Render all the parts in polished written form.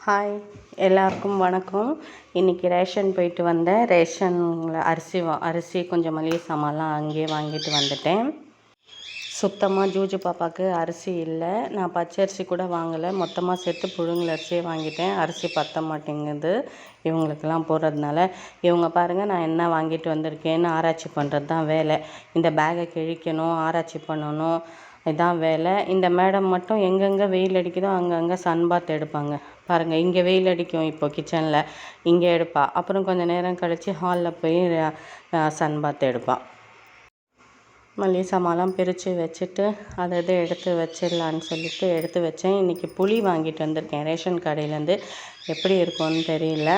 Hi, எல்லாருக்கும் வணக்கம். இன்றைக்கி ரேஷன் போயிட்டு வந்தேன். ரேஷனில் அரிசி கொஞ்சம் மளிகை சாமான்லாம் அங்கேயே வாங்கிட்டு வந்துட்டேன். சுத்தமாக ஜூஜு பாப்பாவுக்கு அரிசி இல்லை. நான் பச்சரிசி கூட வாங்கலை, மொத்தமாக சேர்த்து புழுங்கல் அரிசியே வாங்கிட்டேன். அரிசி பற்ற மாட்டேங்குது இவங்களுக்கெல்லாம் போடுறதுனால. இவங்க பாருங்கள், நான் என்ன வாங்கிட்டு வந்திருக்கேன்னு ஆராய்ச்சி பண்ணுறது தான் வேலை. இந்த பேக்கை கிழிக்கணும், ஆராய்ச்சி பண்ணணும், இதான் வேலை. இந்த மேடம் மட்டும் எங்கெங்கே வெயில் அடிக்குதோ அங்கங்கே சன்பாத் எடுப்பாங்க. பாருங்கள், இங்கே வெயில் அடிக்கும், இப்போ கிச்சனில் இங்கே எடுப்பாள். அப்புறம் கொஞ்சம் நேரம் கழித்து ஹாலில் போய் சன்பாத் எடுப்பாள். மளிகை சாமான்லாம் பிரித்து வச்சுட்டு அதை எடுத்து வச்சிடலான்னு சொல்லிட்டு எடுத்து வச்சேன். இன்றைக்கி புளி வாங்கிட்டு வந்திருக்கேன் ரேஷன் கடையிலேருந்து. எப்படி இருக்கும்னு தெரியல.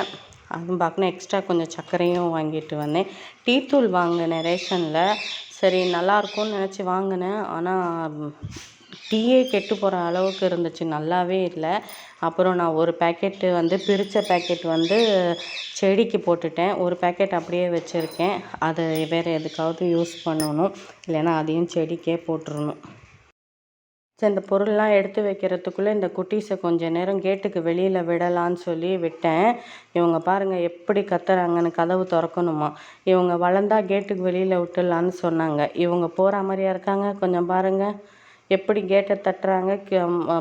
அதுவும் பார்க்கணும். எக்ஸ்ட்ரா கொஞ்சம் சர்க்கரையும் வாங்கிட்டு வந்தேன். டீ தூள் வாங்கினேன் ரேஷனில். சரி, நல்லாயிருக்கும்னு நினச்சி வாங்கினேன். ஆனால் டீயே கெட்டு போகிற அளவுக்கு இருந்துச்சு, நல்லாவே இல்லை. அப்புறம் நான் ஒரு பேக்கெட்டு பிரித்த பேக்கெட் செடிக்கு போட்டுட்டேன். ஒரு பேக்கெட் அப்படியே வச்சுருக்கேன். அதை வேறு எதுக்காவது யூஸ் பண்ணணும், இல்லைன்னா அதையும் செடிக்கே போட்டுருணும். சரி, இந்த பொருள்லாம் எடுத்து வைக்கிறதுக்குள்ளே இந்த குட்டீஸை கொஞ்சம் நேரம் கேட்டுக்கு வெளியில் விடலான்னு சொல்லி விட்டேன். இவங்க பாருங்கள் எப்படி கத்துறாங்கன்னு. கதவு திறக்கணுமா, இவங்க வளர்ந்தா கேட்டுக்கு வெளியில் விட்டுடலான்னு சொன்னாங்க. இவங்க போகிற மாதிரியா இருக்காங்க. கொஞ்சம் பாருங்கள் எப்படி கேட்டை தட்டுறாங்க,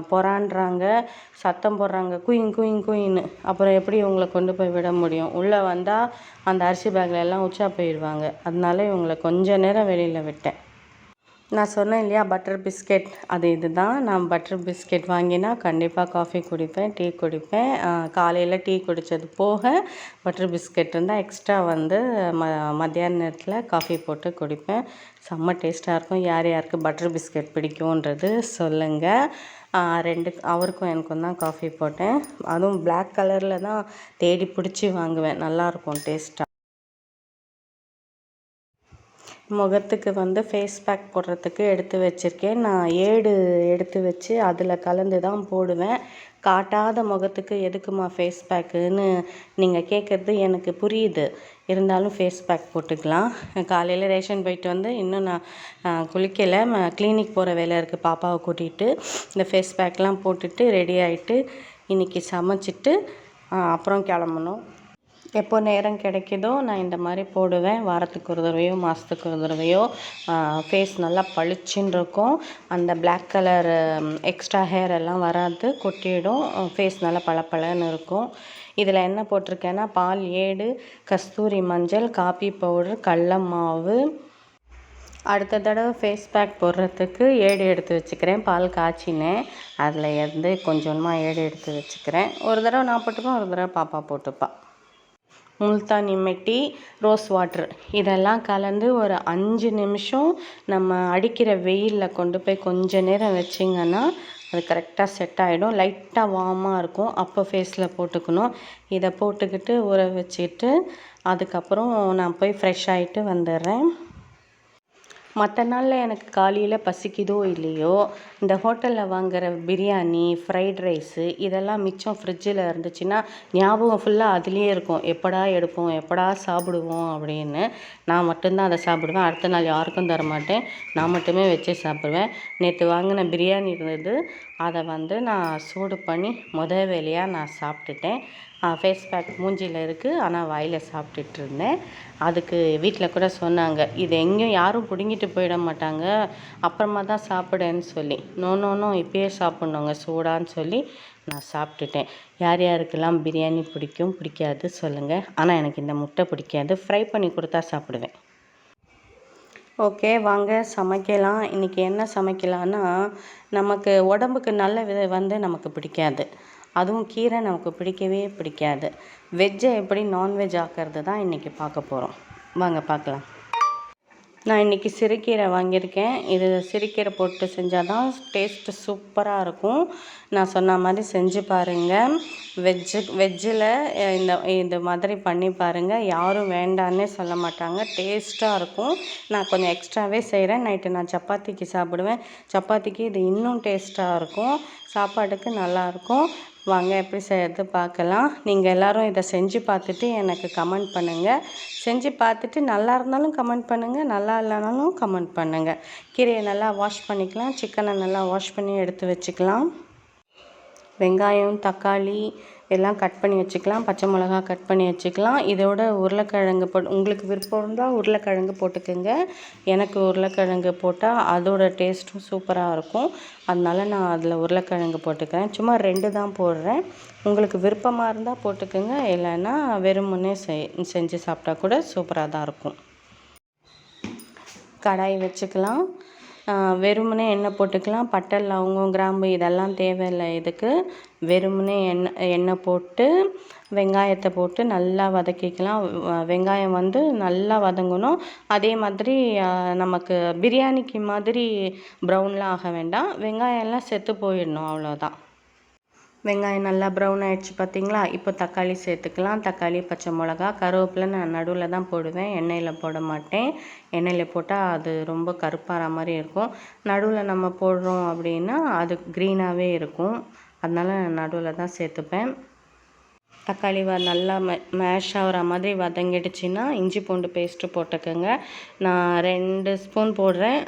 பொறான்றாங்க, சத்தம் போடுறாங்க, குயின் குயின் குயின்னு. அப்புறம் எப்படி இவங்களை கொண்டு போய் விட முடியும்? உள்ளே வந்தால் அந்த அரிசி பேக்கில் எல்லாம் உச்சா போயிடுவாங்க. அதனால இவங்களை கொஞ்சம் நேரம் வெளியில் விட்டேன். நான் சொன்னேன் இல்லையா, பட்டர் பிஸ்கெட், அது இதுதான். நான் பட்டர் பிஸ்கெட் வாங்கினா கண்டிப்பாக காஃபி குடிப்பேன், டீ குடிப்பேன். காலையில் டீ குடித்தது போக பட்டர் பிஸ்கெட் இருந்தால் எக்ஸ்ட்ரா மத்தியான நேரத்தில் காஃபி போட்டு குடிப்பேன். செம்ம டேஸ்ட்டாக இருக்கும். யார் யாருக்கு பட்டர் பிஸ்கெட் பிடிக்கும்ன்றது சொல்லுங்கள். அவருக்கும் எனக்கும் தான் காஃபி போட்டேன். அதுவும் பிளாக் கலரில் தான் தேடி பிடிச்சி வாங்குவேன், நல்லாயிருக்கும் டேஸ்ட்டாக. முகத்துக்கு ஃபேஸ் பேக் போடுறதுக்கு எடுத்து வச்சுருக்கேன். நான் ஏடு எடுத்து வச்சு அதில் கலந்து தான் போடுவேன். காட்டாத முகத்துக்கு எதுக்குமா ஃபேஸ் பேக்குன்னு நீங்கள் கேட்குறது எனக்கு புரியுது. இருந்தாலும் ஃபேஸ் பேக் போட்டுக்கலாம். காலையில் ரேஷன் போயிட்டு இன்னும் நான் குளிக்கலை. கிளினிக் போகிற வேலை இருக்குது பாப்பாவை கூட்டிகிட்டு. இந்த ஃபேஸ் பேக்லாம் போட்டுட்டு ரெடி ஆகிட்டு இன்றைக்கி சமைச்சிட்டு அப்புறம் கிளம்பணும். எப்போ நேரம் கிடைக்குதோ நான் இந்த மாதிரி போடுவேன். வாரத்துக்கு ஒரு தடவையோ மாதத்துக்கு ஒரு தடவையோ. ஃபேஸ் நல்லா பளிச்சுன்னு இருக்கும். அந்த பிளாக் கலர் எக்ஸ்ட்ரா ஹேர் எல்லாம் வராது, கொட்டிடும். ஃபேஸ் நல்லா பளபளன்னு இருக்கும். இதில் என்ன போட்டிருக்கேன்னா, பால் ஏடு, கஸ்தூரி மஞ்சள், காப்பி பவுடர், கடல மாவு. அடுத்த தடவை ஃபேஸ் பேக் போடுறதுக்கு ஏடு எடுத்து வச்சுக்கிறேன். பால் காய்ச்சினேன், அதில் கொஞ்சமாக ஏடு எடுத்து வச்சுக்கிறேன். ஒரு தடவை நான் போட்டுப்பேன், ஒரு தடவை பாப்பா போட்டுப்பா. முல்தானி மெட்டி, ரோஸ் வாட்ரு இதெல்லாம் கலந்து ஒரு 5 நிமிஷம் நம்ம அடிக்கிற வெயிலில் கொண்டு போய் கொஞ்ச நேரம் வச்சிங்கன்னா அது கரெக்டாக செட் ஆகிடும். லைட்டாக வார்மாக இருக்கும், அப்போ ஃபேஸில் போட்டுக்கணும். இதை போட்டுக்கிட்டு ஊற வச்சுட்டு அதுக்கப்புறம் நான் போய் ஃப்ரெஷ் ஆகிட்டு வந்துடுறேன். மற்ற நாளில் எனக்கு காலையில் பசிக்குதோ இல்லையோ, இந்த ஹோட்டலில் வாங்குகிற பிரியாணி, ஃப்ரைட் ரைஸு இதெல்லாம் மிச்சம் ஃப்ரிட்ஜில் இருந்துச்சுன்னா ஞாபகம் ஃபுல்லாக அதுலேயே இருக்கும். எப்படா எடுப்போம், எப்படா சாப்பிடுவோம் அப்படின்னு. நான் மட்டும்தான் அதை சாப்பிடுவேன். அடுத்த நாள் யாருக்கும் தரமாட்டேன், நான் மட்டுமே வச்சு சாப்பிடுவேன். நேற்று வாங்கின பிரியாணி இருந்தது, அதை நான் சூடு பண்ணி வேலையாக நான் சாப்பிட்டுட்டேன். ஃபேஸ் பேக் மூஞ்சியில் இருக்குது, ஆனால் வாயில் சாப்பிட்டுட்டு இருந்தேன். அதுக்கு வீட்டில் கூட சொன்னாங்க, இது எங்கேயும் யாரும் பிடுங்கிட்டு போயிட மாட்டாங்க, அப்புறமா தான் சாப்பிடுன்னு சொல்லி. நோ இப்பயே சாப்பிட்ணுங்க சூடான்னு சொல்லி நான் சாப்பிட்டுட்டேன். யார் யாருக்கெல்லாம் பிரியாணி பிடிக்கும் பிடிக்காது சொல்லுங்கள். ஆனால் எனக்கு இந்த முட்டை பிடிக்காது, ஃப்ரை பண்ணி கொடுத்தா சாப்பிடுவேன். ஓகே, வாங்க சமைக்கலாம். இன்றைக்கி என்ன சமைக்கலான்னா, நமக்கு உடம்புக்கு நல்ல நமக்கு பிடிக்காது. அதுவும் கீரை நமக்கு பிடிக்கவே பிடிக்காது. வெஜ்ஜை எப்படி நான்வெஜ் ஆக்கிறது தான் இன்றைக்கி பார்க்க போகிறோம். வாங்க பார்க்கலாம். நான் இன்றைக்கி சிறுகீரை வாங்கியிருக்கேன். இது சிறுகீரை போட்டு செஞ்சால் தான் டேஸ்ட்டு சூப்பராக இருக்கும். நான் சொன்ன மாதிரி செஞ்சு பாருங்கள். வெஜ்ஜில் இந்த மாதிரி பண்ணி பாருங்கள். யாரும் வேண்டான்னே சொல்ல மாட்டாங்க, டேஸ்ட்டாக இருக்கும். நான் கொஞ்சம் எக்ஸ்ட்ராவே செய்கிறேன். நைட்டு நான் சப்பாத்திக்கு சாப்பிடுவேன். சப்பாத்திக்கு இது இன்னும் டேஸ்ட்டாக இருக்கும், சாப்பாட்டுக்கு நல்லாயிருக்கும். வாங்க எப்படி செய்கிறது பார்க்கலாம். நீங்கள் எல்லோரும் இதை செஞ்சு பார்த்துட்டு எனக்கு கமெண்ட் பண்ணுங்கள். செஞ்சு பார்த்துட்டு நல்லா இருந்தாலும் கமெண்ட் பண்ணுங்கள், நல்லா இல்லைனாலும் கமெண்ட் பண்ணுங்கள். கீரையை நல்லா வாஷ் பண்ணிக்கலாம். சிக்கனை நல்லா வாஷ் பண்ணி எடுத்து வச்சுக்கலாம். வெங்காயம், தக்காளி எல்லாம் கட் பண்ணி வச்சுக்கலாம். பச்சை மிளகா கட் பண்ணி வச்சுக்கலாம். இதோட உருளைக்கிழங்கு உங்களுக்கு விருப்பம் இருந்தால் உருளைக்கிழங்கு போட்டுக்கோங்க. எனக்கு உருளைக்கிழங்கு போட்டால் அதோட டேஸ்ட்டும் சூப்பராக இருக்கும். அதனால நான் அதில் உருளைக்கிழங்கு போட்டுக்கிறேன். சும்மா 2 தான் போடுறேன். உங்களுக்கு விருப்பமாக இருந்தால் போட்டுக்கோங்க, இல்லைன்னா வெறுமனே செஞ்சு சாப்பிட்டா கூட சூப்பராக தான் இருக்கும். கடாய் வச்சுக்கலாம். வெறுமனே எண்ணெய் போட்டுக்கலாம். பட்டை, லவங்கம், கிராம்பு இதெல்லாம் தேவையில்லை இதுக்கு. வெறுமனே எண்ணெய் போட்டு வெங்காயத்தை போட்டு நல்லா வதக்கிக்கலாம். வெங்காயம் நல்லா வதங்கணும். அதே மாதிரி நமக்கு பிரியாணிக்கு மாதிரி ப்ரௌன்லாம் ஆக வேண்டாம். வெங்காயம்லாம் செத்து போயிடணும், அவ்வளோதான். வெங்காயம் நல்லா ப்ரௌன் ஆகிடுச்சு பார்த்தீங்களா? இப்போ தக்காளி சேர்த்துக்கலாம். தக்காளி, பச்சை மிளகா, கருவேப்பிலை நான் நடுவில் தான் போடுவேன், எண்ணெயில் போட மாட்டேன். எண்ணெயில் போட்டால் அது ரொம்ப கருப்பாகிற மாதிரி இருக்கும். நடுவில் நம்ம போடுறோம் அப்படின்னா அது க்ரீனாகவே இருக்கும். அதனால் நான் நடுவில் தான் சேர்த்துப்பேன். தக்காளி நல்லா மேஷ் ஆகிற மாதிரி வதங்கிடுச்சின்னா இஞ்சி பூண்டு பேஸ்ட்டு போட்டுக்கோங்க. நான் 2 ஸ்பூன் போடுறேன்.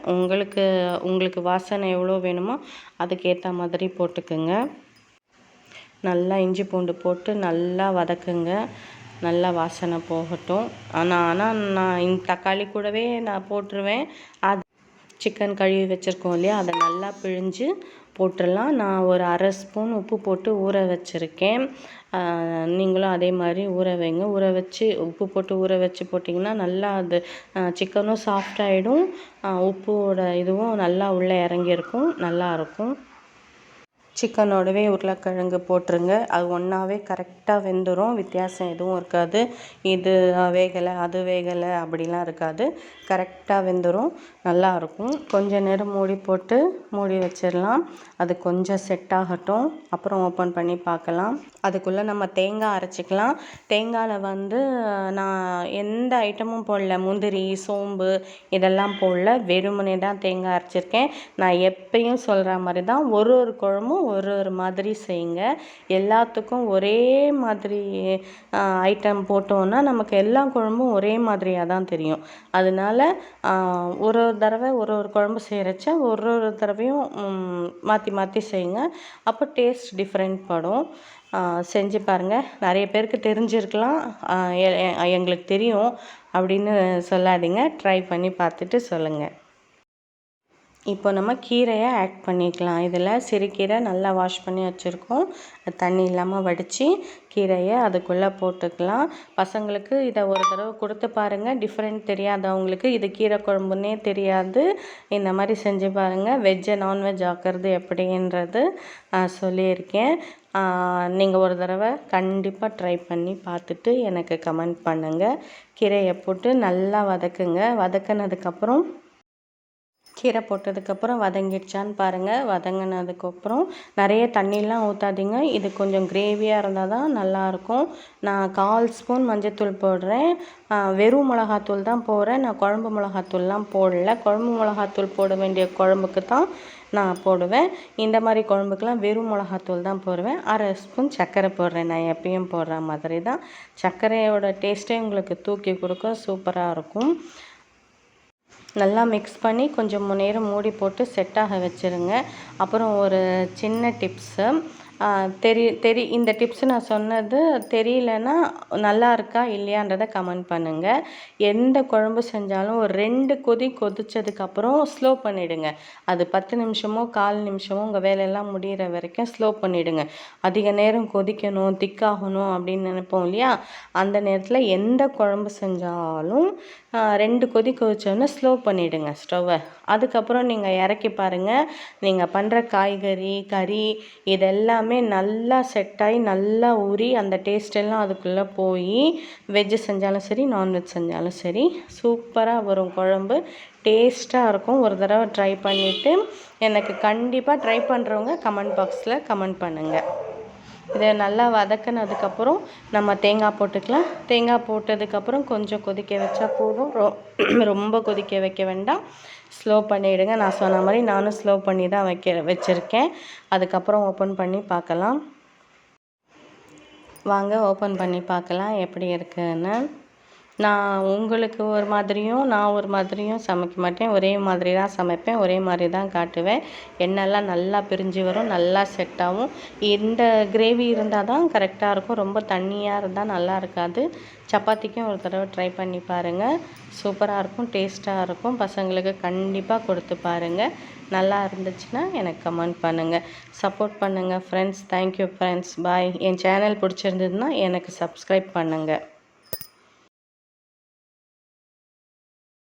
உங்களுக்கு வாசனை எவ்வளோ வேணுமோ அதுக்கேற்ற மாதிரி போட்டுக்கோங்க. நல்லா இஞ்சி பூண்டு போட்டு நல்லா வதக்குங்க. நல்லா வாசனை போகட்டும். ஆனால் நான் தக்காளி கூடவே நான் போட்டுருவேன். அது சிக்கன் கழுவி வச்சுருக்கோம் இல்லையா, அதை நல்லா பிழிஞ்சு போட்டுடலாம். நான் ஒரு 1/2 ஸ்பூன் உப்பு போட்டு ஊற வச்சுருக்கேன். நீங்களும் அதே மாதிரி ஊற வைங்க. ஊற வச்சு உப்பு போட்டு ஊற வச்சு போட்டிங்கன்னா நல்லா அது சிக்கனும் சாஃப்டாகிடும். உப்போட இதுவும் நல்லா உள்ளே இறங்கியிருக்கும், நல்லாயிருக்கும். சிக்கனோடவே உருளைக்கிழங்கு போட்டுருங்க. அது ஒன்றாவே கரெக்டாக வெந்துடும். வித்தியாசம் எதுவும் இருக்காது. இது வேகலை அது வேகலை அப்படிலாம் இருக்காது. கரெக்டாக வெந்துடும், நல்லாயிருக்கும். கொஞ்சம் நேரம் மூடி வச்சிடலாம். அது கொஞ்சம் செட் ஆகட்டும். அப்புறம் ஓப்பன் பண்ணி பார்க்கலாம். அதுக்குள்ளே நம்ம தேங்காய் அரைச்சிக்கலாம். தேங்காயில் நான் எந்த ஐட்டமும் போடல. முந்திரி, சோம்பு இதெல்லாம் போடல. வெறுமனே தான் தேங்காய் அரைச்சிருக்கேன். நான் எப்பயும் சொல்கிற மாதிரி தான் ஒரு குழம்பும் ஒரு மாதிரி செய்யுங்க. எல்லாத்துக்கும் ஒரே மாதிரி ஐட்டம் போட்டோன்னா நமக்கு எல்லா குழம்பும் ஒரே மாதிரியாக தான் தெரியும். அதனால ஒரு தடவை ஒரு குழம்பு செய்கிறச்ச ஒரு தடவையும் மாற்றி செய்யுங்க. அப்போ டேஸ்ட் டிஃப்ரெண்ட் படும். செஞ்சு பாருங்கள். நிறைய பேருக்கு தெரிஞ்சிருக்கலாம், எங்களுக்கு தெரியும் அப்படின்னு சொல்லாதீங்க. ட்ரை பண்ணி பார்த்துட்டு சொல்லுங்கள். இப்போ நம்ம கீரையை ஆட் பண்ணிக்கலாம். இதில் சிறுகீரை நல்லா வாஷ் பண்ணி வச்சுருக்கோம். தண்ணி இல்லாமல் வடித்து கீரையை அதுக்குள்ளே போட்டுக்கலாம். பசங்களுக்கு இதை ஒரு தடவை கொடுத்து பாருங்கள். டிஃப்ரெண்ட் தெரியாதவங்களுக்கு இது கீரை குழம்புன்னே தெரியாது. இந்த மாதிரி செஞ்சு பாருங்கள். வெஜ்ஜை நான்வெஜ் ஆக்கிறது எப்படின்றது சொல்லியிருக்கேன். நீங்கள் ஒரு தடவை கண்டிப்பாக ட்ரை பண்ணி பார்த்துட்டு எனக்கு கமெண்ட் பண்ணுங்கள். கீரையை போட்டு நல்லா வதக்குங்க. வதக்கினதுக்கப்புறம் கீரை போட்டதுக்கப்புறம் வதங்கிடுச்சான்னு பாருங்கள். வதங்கினதுக்கப்புறம் நிறைய தண்ணிலாம் ஊற்றாதீங்க. இது கொஞ்சம் கிரேவியாக இருந்தால் தான் நல்லாயிருக்கும். நான் 1/4 ஸ்பூன் மஞ்சத்தூள் போடுறேன். வெறும் மிளகாத்தூள் தான் போடுறேன். நான் குழம்பு மிளகாத்தூள்லாம் போடல. குழம்பு மிளகாத்தூள் போட வேண்டிய குழம்புக்கு தான் நான் போடுவேன். இந்த மாதிரி குழம்புக்கெலாம் வெறும் மிளகாத்தூள் தான் போடுவேன். 1/2 ஸ்பூன் சர்க்கரை போடுறேன். நான் எப்பயும் போடுற மாதிரி தான். சர்க்கரையோட டேஸ்ட்டே உங்களுக்கு தூக்கி கொடுக்கும், சூப்பராக இருக்கும். நல்லா மிக்ஸ் பண்ணி கொஞ்சம் நேரம் மூடி போட்டு செட் ஆக வச்சுருங்க. அப்புறம் ஒரு சின்ன டிப்ஸு, இந்த டிப்ஸு நான் சொன்னது தெரியலன்னா நல்லா இருக்கா இல்லையான்றதை கமெண்ட் பண்ணுங்கள். எந்த குழம்பு செஞ்சாலும் ஒரு 2 கொதி கொதித்ததுக்கப்புறம் ஸ்லோ பண்ணிவிடுங்க. அது 10 நிமிஷமோ 1/4 நிமிஷமோ உங்கள் வேலையெல்லாம் முடிகிற வரைக்கும் ஸ்லோ பண்ணிவிடுங்க. அதிக நேரம் கொதிக்கணும், திக்காகணும் அப்படின்னு நினைப்போம் இல்லையா, அந்த நேரத்தில் எந்த குழம்பு செஞ்சாலும் 2 கொதி கொதிச்சோன்னே ஸ்லோ பண்ணிவிடுங்க ஸ்டவ்வை. அதுக்கப்புறம் நீங்கள் இறக்கி பாருங்கள். நீங்கள் பண்ணுற காய்கறி, கறி இதெல்லாமே நல்லா செட் ஆகி நல்லா ஊறி அந்த டேஸ்ட்டெல்லாம் அதுக்குள்ளே போய் வெஜ்ஜு செஞ்சாலும் சரி நான்வெஜ் செஞ்சாலும் சரி சூப்பராக வரும் குழம்பு. டேஸ்ட்டாக இருக்கும். ஒரு தடவை ட்ரை பண்ணிவிட்டு எனக்கு கண்டிப்பாக ட்ரை பண்ணுறவங்க கமெண்ட் பாக்ஸில் கமெண்ட் பண்ணுங்கள். இதை நல்லா வதக்கினதுக்கப்புறம் நம்ம தேங்காய் போட்டுக்கலாம். தேங்காய் போட்டதுக்கப்புறம் கொஞ்சம் கொதிக்க வச்சா போதும். ரொம்ப கொதிக்க வைக்க வேண்டாம். ஸ்லோ பண்ணிவிடுங்க. நான் சொன்ன மாதிரி நானும் ஸ்லோ பண்ணி தான் வச்சுருக்கேன். அதுக்கப்புறம் ஓப்பன் பண்ணி பார்க்கலாம். வாங்க ஓப்பன் பண்ணி பார்க்கலாம் எப்படி இருக்குன்னு. நான் உங்களுக்கு ஒரு மாதிரியும் நான் ஒரு மாதிரியும் சமைக்க மாட்டேன். ஒரே மாதிரி தான் சமைப்பேன். ஒரே மாதிரி தான் காட்டுவேன். எண்ணெய்லாம் நல்லா பிரிஞ்சு வரும். நல்லா செட் ஆகும். இந்த கிரேவி இருந்தால் தான் கரெக்டாக இருக்கும். ரொம்ப தண்ணியாக இருந்தால் நல்லா இருக்காது. சப்பாத்திக்கும் ஒரு தடவை ட்ரை பண்ணி பாருங்கள். சூப்பராக இருக்கும். டேஸ்ட்டாக இருக்கும். பசங்களுக்கு கண்டிப்பாக கொடுத்து பாருங்கள். நல்லா இருந்துச்சுன்னா எனக்கு கமெண்ட் பண்ணுங்கள். சப்போர்ட் பண்ணுங்கள் ஃப்ரெண்ட்ஸ். Thank you friends. பாய். என் சேனல் பிடிச்சிருந்ததுன்னா எனக்கு சப்ஸ்கிரைப் பண்ணுங்கள்.